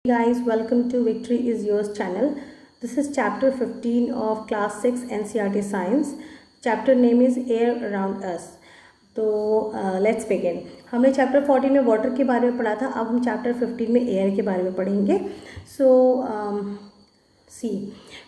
Guys, welcome to Victory is Yours channel. This is chapter 15 of class 6 NCERT science. Chapter name is air around us. तो let's begin. हमने chapter 14 में water के बारे में पढ़ा था. अब हम चैप्टर 15 में एयर के बारे में पढ़ेंगे. सो see,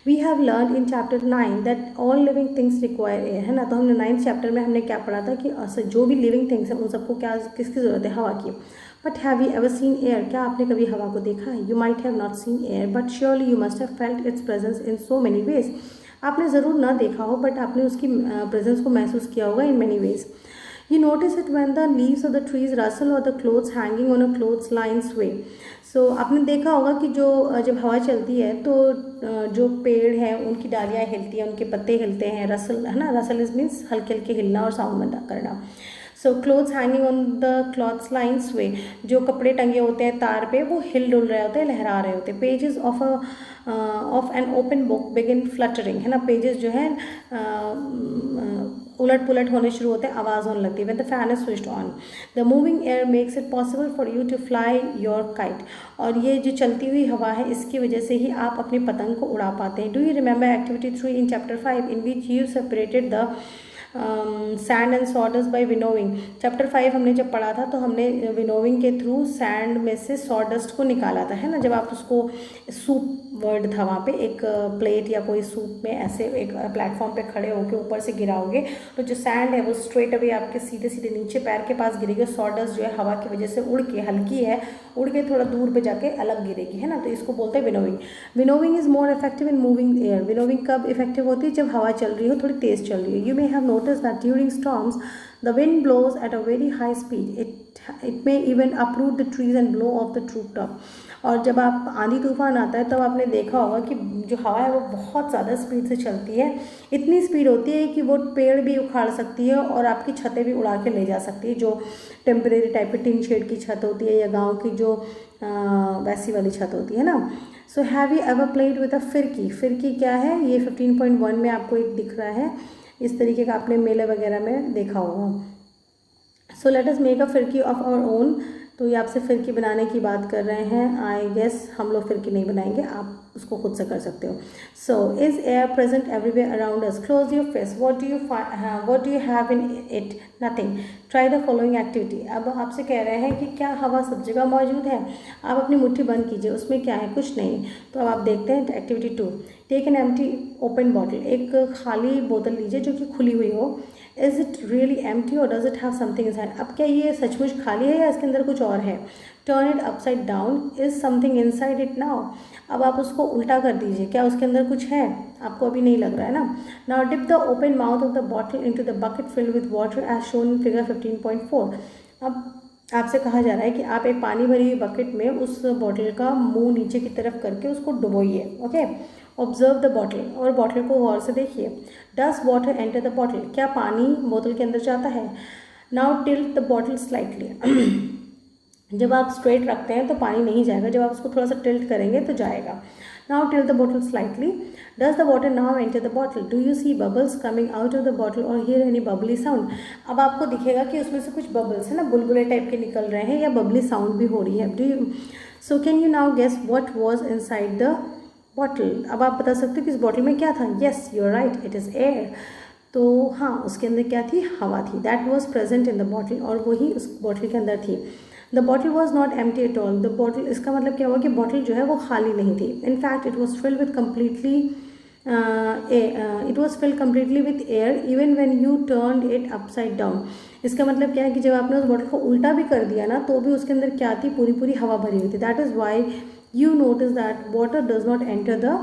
we have learned in chapter 9 that all living things require air, है ना. तो हमने 9th चैप्टर में हमने क्या पढ़ा था कि जो भी लिविंग थिंग्स हैं उन सबको क्या किसकी ज़रूरत है? हवा की. But have you ever seen air? क्या आपने कभी हवा को देखा है? You might have not seen air but surely you must have felt it's presence in so many ways. आपने ज़रूर ना देखा हो बट आपने उसकी प्रेजेंस को महसूस किया होगा in many ways. You notice it when the leaves of the trees rustle or the clothes hanging on a clothesline sway. So आपने देखा होगा कि जब हवा चलती है तो जो पेड़ हैं उनकी डालियाँ हिलती हैं, उनके पत्ते हिलते हैं. रसल है ना, रसल इज मीन्स हल्के हल्के हिलना और साउंड बंदा करना. So clothes hanging on the clothes line sway, जो कपड़े टंगे होते हैं तार पे वो हिल डुल रहे होते हैं, लहरा रहे होते हैं. Pages of an open book begin fluttering, है ना. पेजेस जो है उलट पुलट होने शुरू होते हैं, आवाज़ होने लगती है. When the fan is switched on the moving air makes it possible for you to fly your kite. और ये जो चलती हुई हवा है इसकी वजह से ही आप अपनी पतंग को उड़ा पाते हैं. Do you remember activity 3 in chapter 5 in which you separated the sand and sawdust by winnowing. Chapter 5 हमने जब पढ़ा था तो हमने विनोविंग के थ्रू सैंड में से सॉडस्ट को निकाला था, है ना. जब आप उसको सूप वर्ड था वहाँ पे, एक प्लेट या कोई सूप में ऐसे एक प्लेटफॉर्म पे खड़े होकर ऊपर से गिराओगे तो जो सैंड है वो स्ट्रेट अवे आपके सीधे सीधे नीचे पैर के पास गिरेगी. सॉडस्ट जो है हवा की वजह से उड़ के, हल्की है, उड़ के थोड़ा दूर पे जाके अलग गिरेगी, है ना. तो इसको बोलते हैं winnowing. Winnowing is more effective in moving air. Winnowing कब इफेक्टिव होती है? जब हवा चल रही हो, थोड़ी तेज चल रही हो. You may have notice that during storms the wind blows at a very high speed. It may even uproot the trees and blow off the rooftop. और जब आप आंधी तूफान आता है तब आपने देखा होगा कि जो हवा है वो बहुत ज़्यादा स्पीड से चलती है. इतनी स्पीड होती है कि वो पेड़ भी उखाड़ सकती है और आपकी छतें भी उड़ा के ले जा सकती है, जो टेम्परेरी टाइप की टिन शेड की छत होती है या गांव की जो वैसी वाली छत होती है ना. So have you ever played with a फिरकी? फिरकी क्या है? ये 15.1 में आपको एक दिख रहा है. इस तरीके का आपने मेले वगैरह में देखा होगा. So let us make a फिरकी ऑफ आवर ओन. तो ये आपसे फिरकी बनाने की बात कर रहे हैं. आई गेस हम लोग फिरकी नहीं बनाएंगे, आप उसको खुद से कर सकते हो. So is air present everywhere around us? Close your face. What do you have in it? Nothing. Try the following activity. अब आपसे कह रहे हैं कि क्या हवा सब जगह मौजूद है? आप अपनी मुट्ठी बंद कीजिए, उसमें क्या है? कुछ नहीं. तो अब आप देखते हैं activity 2. Take an empty open bottle. एक खाली बोतल लीजिए जो कि खुली हुई हो. इज़ इट रियली एम्प्टी और does it have something inside? अब क्या ये सचमुच खाली है या इसके अंदर कुछ और है? Turn it upside down. Is something inside it now? अब आप उसको उल्टा कर दीजिए, क्या उसके अंदर कुछ है? आपको अभी नहीं लग रहा है ना. Now dip the open mouth of the bottle into the bucket filled with water as shown in figure 15.4. अब आपसे कहा जा रहा है कि आप एक पानी भरी हुई बकेट में उस बॉटल का मुंह नीचे की तरफ करके उसको डुबोइए. ओके. ऑब्जर्व द बॉटल, और बॉटल को गौर से देखिए. Does water enter the bottle? क्या पानी बोतल के अंदर जाता है? Now tilt the bottle slightly. जब आप स्ट्रेट रखते हैं तो पानी नहीं जाएगा, जब आप उसको थोड़ा सा टिल्ट करेंगे तो जाएगा. Now tilt the bottle slightly. Does the water now enter the bottle? Do you see bubbles coming out of the bottle और हियर एनी बबली साउंड? अब आपको दिखेगा कि उसमें से कुछ बबल्स है ना, बुलबुले टाइप के निकल रहे हैं या बबली साउंड भी हो रही है. Do you so can you now guess what was inside the bottle? अब आप बता सकते हो कि इस बॉटल में क्या था. Yes, you are right, it is air. तो हाँ, उसके अंदर क्या थी? हवा थी. That was present in the bottle, और वही उस बॉटल के अंदर थी. The bottle was not empty at all. The bottle, इसका मतलब क्या हुआ कि बॉटल जो है वो खाली नहीं थी. In fact it was filled with completely with air even when you turned it upside down. इसका मतलब क्या है कि जब आपने उस बॉटल को उल्टा भी कर दिया ना तो भी उसके अंदर क्या थी? पूरी पूरी हवा भरी हुई थी. That is why you notice that water does not enter the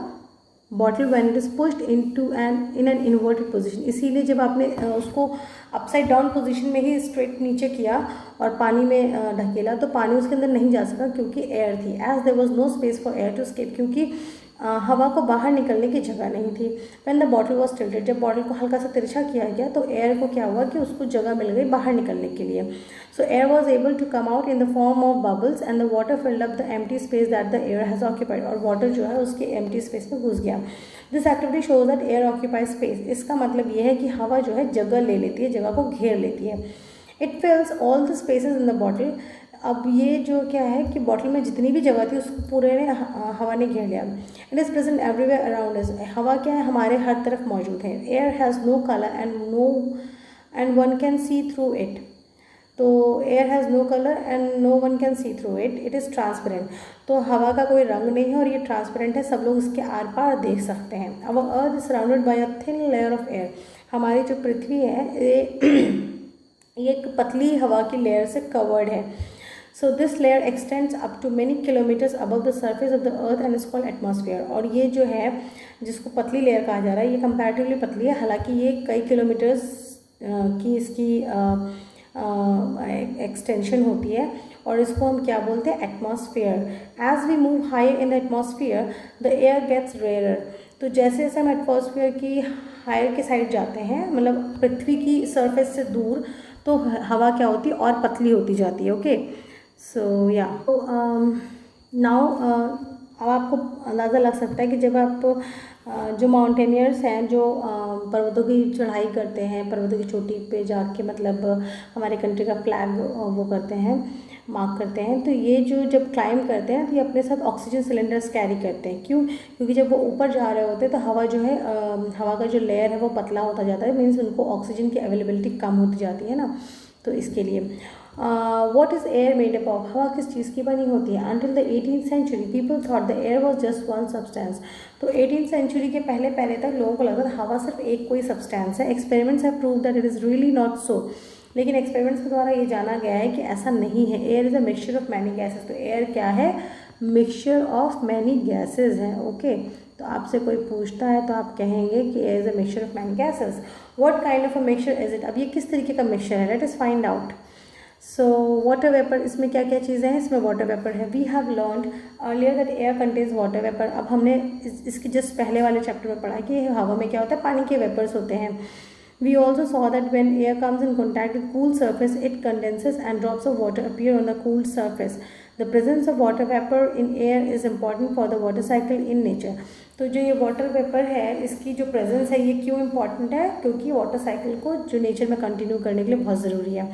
bottle when it is pushed into in an inverted position. इसीलिए जब आपने उसको अपसाइड डाउन पोजीशन में ही स्ट्रेट नीचे किया और पानी में ढकेला तो पानी उसके अंदर नहीं जा सका क्योंकि एयर थी. As there was no space for air to escape, क्योंकि हवा को बाहर निकलने की जगह नहीं थी. When the bottle was tilted, जब बॉटल को हल्का सा तिरछा किया गया तो एयर को क्या हुआ कि उसको जगह मिल गई बाहर निकलने के लिए. So air was able to come out in the form of bubbles and the water filled up the empty space that the air has occupied. और वाटर जो है उसके एम्प्टी स्पेस में घुस गया. This activity shows that air occupies space. इसका मतलब ये है कि हवा जो है जगह ले लेती है, जगह को घेर लेती है. It fills all the spaces in the bottle. अब ये जो क्या है कि बॉटल में जितनी भी जगह थी उसको पूरे ने हवा ने घेर लिया। It is present everywhere around us, हवा क्या है हमारे हर तरफ मौजूद है। Air has no colour and one can see through it, तो air has no colour and no one can see through it, it is transparent, तो हवा का कोई रंग नहीं है और ये ट्रांसपेरेंट है, सब लोग इसके आर पार देख सकते हैं। अब earth is surrounded by a thin layer of air, हमारी जो पृथ्वी है ये एक पतली हवा की लेयर से कवर्ड है। So this layer extends up to many kilometres above the surface of the earth and is called atmosphere, और ये जो है जिसको पतली लेयर कहा जा रहा है ये कंपैरेटिवली पतली है, हालांकि ये कई किलोमीटर्स की इसकी एक्सटेंशन होती है, और इसको हम क्या बोलते हैं atmosphere. As we move higher in the atmosphere the air gets rarer, तो जैसे जैसे हम एटमॉस्फेयर की हायर के साइड जाते हैं, मतलब पृथ्वी की सरफेस से दूर, तो हवा क्या होती है और पतली होती जाती है। ओके, सो या तो नाउ अब आपको अंदाज़ा लग सकता है कि जब आप जो माउंटेनियर्स हैं जो पर्वतों की चढ़ाई करते हैं, पर्वतों की चोटी पे जाके मतलब हमारे कंट्री का फ्लैग वो करते हैं, मार्क करते हैं, तो ये जो जब क्लाइंब करते हैं तो ये अपने साथ ऑक्सीजन सिलेंडर्स कैरी करते हैं। क्यों? क्योंकि जब वो ऊपर जा रहे होते हैं तो हवा जो है हवा का जो लेयर है वो पतला होता जाता है, मीन्स उनको ऑक्सीजन की अवेलेबिलिटी कम होती जाती है ना, तो इसके लिए। What is air made up of, हवा किस चीज़ की बनी होती है? Until the 18th century people thought the air was just one substance, तो 18th सेंचुरी के पहले तक लोगों को लगता था हवा सिर्फ एक कोई सब्सटेंस है। Experiments have proved that it is really not so, लेकिन एक्सपेरिमेंट्स के द्वारा ये जाना गया है कि ऐसा नहीं है। Air is a mixture of many gases, तो एयर क्या है? मिक्सचर ऑफ मैनी गैसेज है। ओके, तो आपसे कोई पूछता है तो आप कहेंगे कि air is a mixture of many gases. What kind of a mixture is it? अब ये किस तरीके का मिक्सचर है? Let us find out. So water vapour, इसमें क्या क्या चीज़ें हैं? इसमें वाटर वेपर है। We have learned earlier that air contains water vapour, अब हमने इसके जस्ट पहले वाले चैप्टर में पढ़ा कि हवा में क्या होता है, पानी के वेपर्स होते हैं। We also saw that when air comes in contact with cool surface, it condenses and drops of water appear on the cooled surface. The presence of water vapor in air is important for the water cycle in nature. तो जो ये water vapour है इसकी जो presence है ये क्यों important है? क्योंकि वाटर साइकिल को जो नेचर में कंटिन्यू करने के लिए बहुत ज़रूरी है।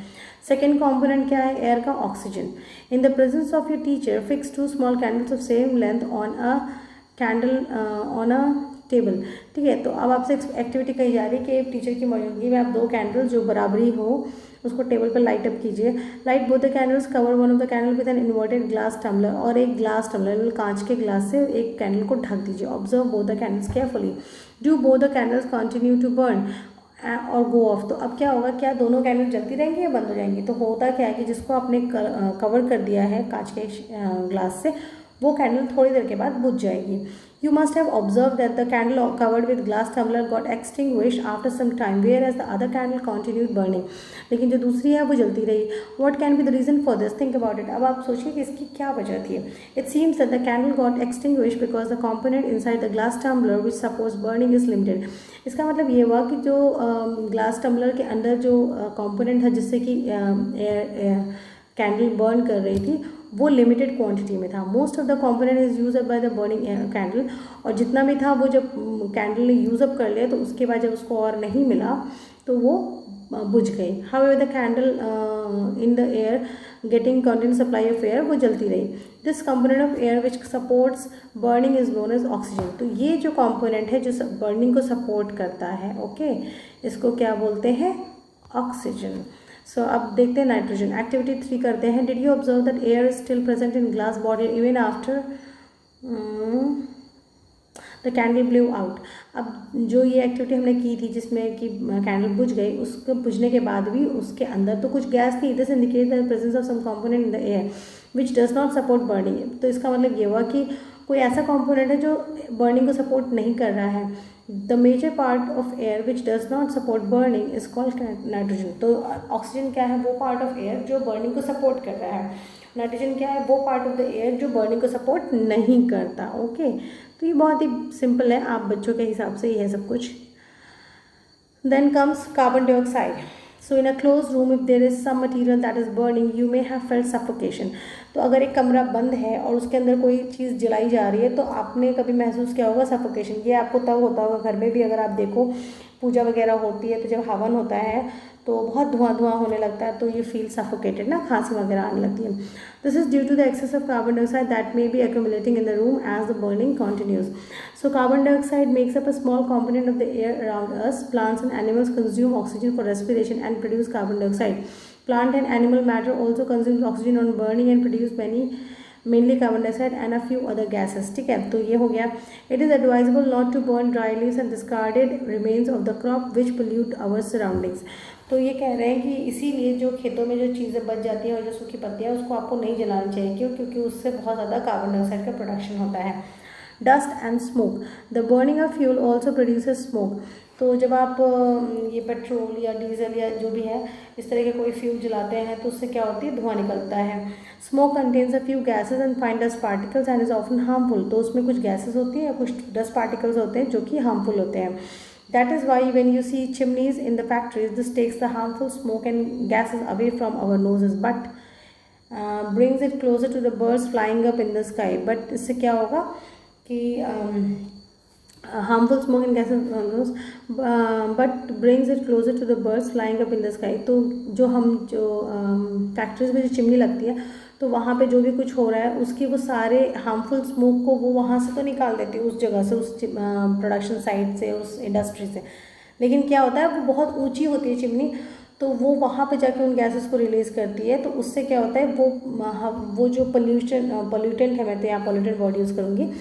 सेकेंड कॉम्पोनेंट क्या है एयर का? Oxygen. In the presence of your teacher fix 2 small candles of same length on a table. ठीक है, तो अब आपसे एक्टिविटी कही जा रही है कि टीचर की मौजूदगी में आप 2 कैंडल जो बराबरी हो उसको टेबल पर लाइट अप कीजिए। Light both the candles, cover one of the candle with an inverted glass tumbler, और एक ग्लास टम्बलर कांच के ग्लास से एक कैंडल को ढक दीजिए। Observe both the candles carefully. Do both the candles continue to burn और गो ऑफ, तो अब क्या होगा, क्या दोनों कैंडल जलती रहेंगी या बंद हो जाएंगी? तो होता क्या है कि जिसको आपने कवर कर दिया है कांच के ग्लास से, वो कैंडल थोड़ी देर के बाद बुझ जाएगी। You must have observed that the candle covered with glass tumbler got extinguished after some time, whereas the other candle continued burning. लेकिन जो दूसरी है वो जलती रही। What can be the reason for this? Think about it. अब आप सोचिए कि इसकी क्या वजह थी। It seems that the candle got extinguished because the component inside the glass tumbler which supports burning is limited. इसका मतलब ये हुआ कि जो ग्लास टम्बलर के अंदर जो कॉम्पोनेंट था जिससे कि कैंडल बर्न कर रही थी वो लिमिटेड क्वांटिटी में था। Most of the component is use up by the burning candle, और जितना भी था वो जब कैंडल ने यूज अप कर लिया तो उसके बाद जब उसको और नहीं मिला तो वो बुझ गई। However the candle in the air getting continue supply of air, वो जलती रही। This component of air which supports burning is known as oxygen, तो ये जो कंपोनेंट है जो बर्निंग को सपोर्ट करता है, ओके, इसको क्या बोलते हैं? ऑक्सीजन। सो अब देखते हैं नाइट्रोजन। एक्टिविटी 3 करते हैं। Did you observe that air is still present in glass bottle even after the candle blew out. अब जो ये एक्टिविटी हमने की थी जिसमें कि कैंडल बुझ गई, उसको बुझने के बाद भी उसके अंदर तो कुछ गैस थी। This indicate the presence of some component in the air which does not support burning, तो इसका मतलब ये हुआ कि कोई ऐसा कंपोनेंट है जो बर्निंग को सपोर्ट नहीं कर रहा है। The major part of air which does not support burning is called nitrogen. तो ऑक्सीजन क्या है? वो पार्ट ऑफ एयर जो बर्निंग को सपोर्ट कर रहा है। नाइट्रोजन क्या है? वो पार्ट ऑफ द एयर जो बर्निंग को सपोर्ट नहीं करता। ओके, तो ये बहुत ही सिंपल है, आप बच्चों के हिसाब से ही है सब कुछ। Then comes carbon dioxide. So in a close room if there is some material that is burning you may have felt suffocation. तो अगर एक कमरा बंद है और उसके अंदर कोई चीज़ जलाई जा रही है तो आपने कभी महसूस किया होगा सफोकेशन। ये आपको तब होता होगा घर में भी, अगर आप देखो पूजा वगैरह होती है तो जब हवन होता है तो तो बहुत धुआं धुआं होने लगता है, तो ये फील सफोकेटेड ना, खांसी वगैरह आने लगती है। This is due to the excess of carbon dioxide that may be accumulating in the room as the burning continues. So carbon dioxide makes up a small component of the air around us. Plants and animals consume oxygen for respiration and produce carbon dioxide. Plant and animal matter also consumes oxygen on burning and produce mainly carbon dioxide and a few other gases. ठीक है, तो ये हो गया. It is advisable not to burn dry leaves and discarded remains of the crop which pollute our surroundings. तो ये कह रहे हैं कि इसीलिए जो खेतों में जो चीज़ें बच जाती हैं और जो सूखी पत्तियाँ उसको आपको नहीं जलानी चाहिए। क्यों? क्योंकि उससे बहुत ज़्यादा कार्बन डाइऑक्साइड का प्रोडक्शन होता है। Dust and smoke, the burning of fuel also produces smoke. तो जब आप ये पेट्रोल या डीजल या जो भी है इस तरह के कोई फ्यूल जलाते हैं तो उससे क्या होती है, धुआं निकलता है। Smoke contains a few gases and fine dust particles and is often harmful. तो उसमें कुछ गैसेज होती हैं या कुछ डस्ट पार्टिकल्स होते हैं जो कि हार्मफुल होते हैं। That is why when you see chimneys in the factories, this takes the harmful smoke and gases away from our noses, but brings it closer to the birds flying up in the sky. But इससे क्या होगा कि harmful smoke and gases but brings it closer to the birds flying up in the sky. तो जो factories में जो chimney लगती है तो वहाँ पे जो भी कुछ हो रहा है उसकी वो सारे हार्मफुल स्मोक को वो वहाँ से तो निकाल देती है, उस जगह से, उस प्रोडक्शन साइट से, उस इंडस्ट्री से। लेकिन क्या होता है, वो बहुत ऊंची होती है चिमनी, तो वो वहाँ पे जाके उन गैसेस को रिलीज़ करती है। तो उससे क्या होता है, वो जो पोल्यूटेंट है, मैं तो यहाँ पोल्यूटेंट वर्ड यूज़ करूँगी,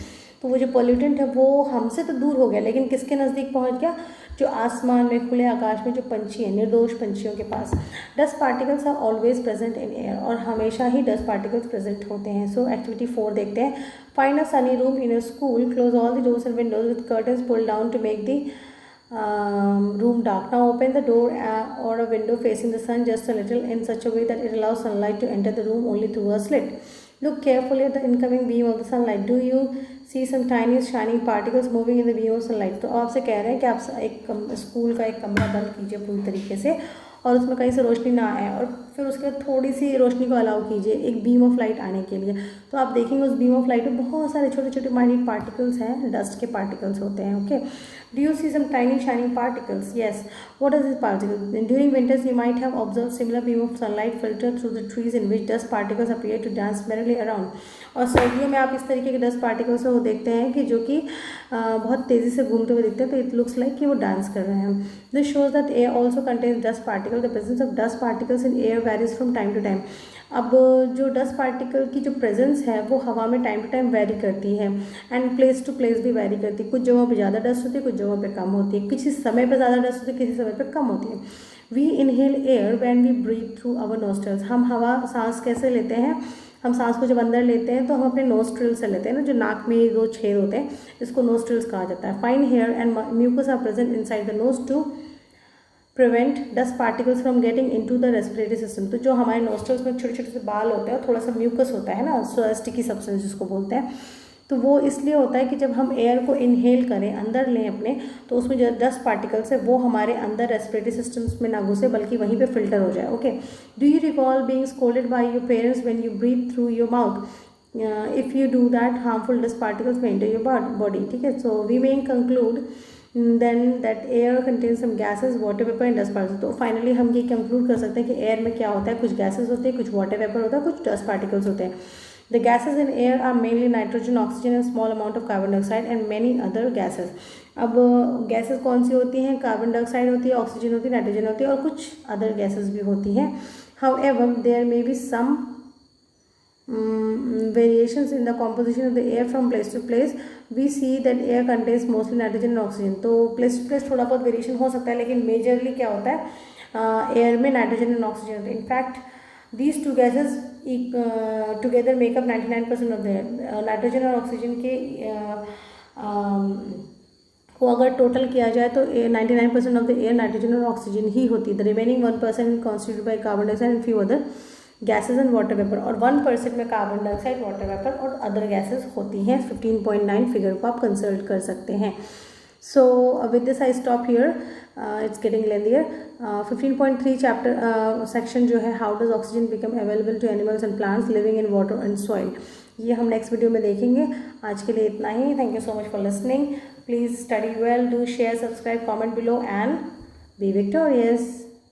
तो वो जो पोल्यूटेंट है वो हमसे तो दूर हो गया लेकिन किसके नज़दीक पहुँच गया, जो आसमान में, खुले आकाश में जो पंछी हैं, निर्दोष पंछियों के पास। Dust particles are always present in air, और हमेशा ही डस्ट पार्टिकल्स प्रेजेंट होते हैं। सो एक्टिविटी 4 देखते हैं। Find a sunny room in a school, close all the doors and windows with curtains pulled down to make the room dark. Now open the door or a window facing the sun just a little in such a way that it allows sunlight to enter the room only through a slit. Look carefully at the incoming beam of the sunlight. Do you see some tiny shining particles moving in the beam of sunlight? तो आपसे कह रहे हैं कि आप एक school का एक कमरा बंद कीजिए पूरी तरीके से और उसमें कहीं से रोशनी ना आए, और फिर उसके बाद थोड़ी सी रोशनी को अलाउ कीजिए एक बीम ऑफ लाइट आने के लिए। तो आप देखेंगे उस बीम ऑफ लाइट में बहुत सारे छोटे छोटे माइन्यूट पार्टिकल्स हैं, डस्ट के पार्टिकल्स होते हैं। Okay, do you see some tiny shining particles? Yes. What is this particle? During winters you might have observe similar beam of sunlight filter through the trees in which dust particles appear to dance merrily around. और सर्दियों में आप इस तरीके के dust particles को देखते हैं कि जो कि बहुत तेज़ी से घूमते हुए दिखते हैं, तो इट लुक्स लाइक कि वो डांस कर रहे हैं। This shows that air also contains dust particle. The presence of dust particles in air varies from time to time. अब जो डस्ट पार्टिकल की जो प्रेजेंस है वो हवा में टाइम टू टाइम वेरी करती है, एंड प्लेस टू प्लेस भी वेरी करती है। कुछ जगहों पे ज़्यादा डस्ट होती है, कुछ जगहों पे कम होती है, किसी समय पे ज़्यादा डस्ट होती है, किसी समय पे कम होती है। We inhale air when we breathe through our nostrils. हम हवा सांस कैसे लेते हैं? हम सांस को जब अंदर लेते हैं तो हम अपने नोस्ट्रिल से लेते हैं ना, जो नाक में दो छेद होते हैं, इसको नोस्ट्रिल्स कहा जाता है। Fine hair and mucus are present inside the nose to prevent dust particles from getting into the respiratory system. तो जो हमारे नोस्ट्रल्स में छोटे छोटे से बाल होते हैं और थोड़ा सा म्यूकस होता है ना, स्टिकी सब्सटेंस जिसको बोलते हैं, तो वो इसलिए होता है कि जब हम एयर को इनहेल करें, अंदर लें अपने, तो उसमें जो डस्ट पार्टिकल्स है वो हमारे अंदर रेस्पिरेटरी सिस्टम्स में ना घुसे बल्कि वहीं पे फिल्टर हो जाए। Okay, do you recall being scolded by your parents when you breathe through your mouth? If you do that harmful dust particles may enter your body. ठीक है, so we may conclude then that air contains some gases, water vapor and dust particles। तो finally हम ये conclude कर सकते हैं कि air में क्या होता है, कुछ गैसेस होते हैं, कुछ वाटर वेपर होता है, कुछ डस्ट पार्टिकल्स होते हैं। The gases in air are mainly nitrogen, oxygen and small amount of carbon dioxide and many other gases। अब गैसेस कौन सी होती हैं? कार्बन डाइऑक्साइड होती है, ऑक्सीजन होती है, नाइट्रोजन होती है और कुछ अदर गैसेस भी होती हैं। However, there may be some variations in the composition of the air from place to place. We see that air contains mostly nitrogen and oxygen। तो प्लेस टू प्लेस थोड़ा बहुत वेरिएशन हो सकता है, लेकिन मेजरली क्या होता है, एयर में नाइट्रोजन एंड ऑक्सीजन होता है। In fact these two gases together makeup 99% of the air. Nitrogen और ऑक्सीजन के को अगर टोटल किया जाए तो 99% ऑफ द एयर नाइट्रोजन और ऑक्सीजन ही होती है। The remaining 1% constituted by carbon dioxide and few other gases and water vapour. और 1% में कार्बन डाइऑक्साइड, वाटर वेपर और अदर गैसेज होती हैं। 15.9 फिगर को आप कंसल्ट कर सकते हैं। So with this I stop here, it's getting lengthier. 15.3 chapter section जो है, how does oxygen become available to animals and plants living in water and soil, ये हम नेक्स्ट वीडियो में देखेंगे। आज के लिए इतना ही। Thank you so much for listening. Please study well, do share, subscribe, comment below and be victorious.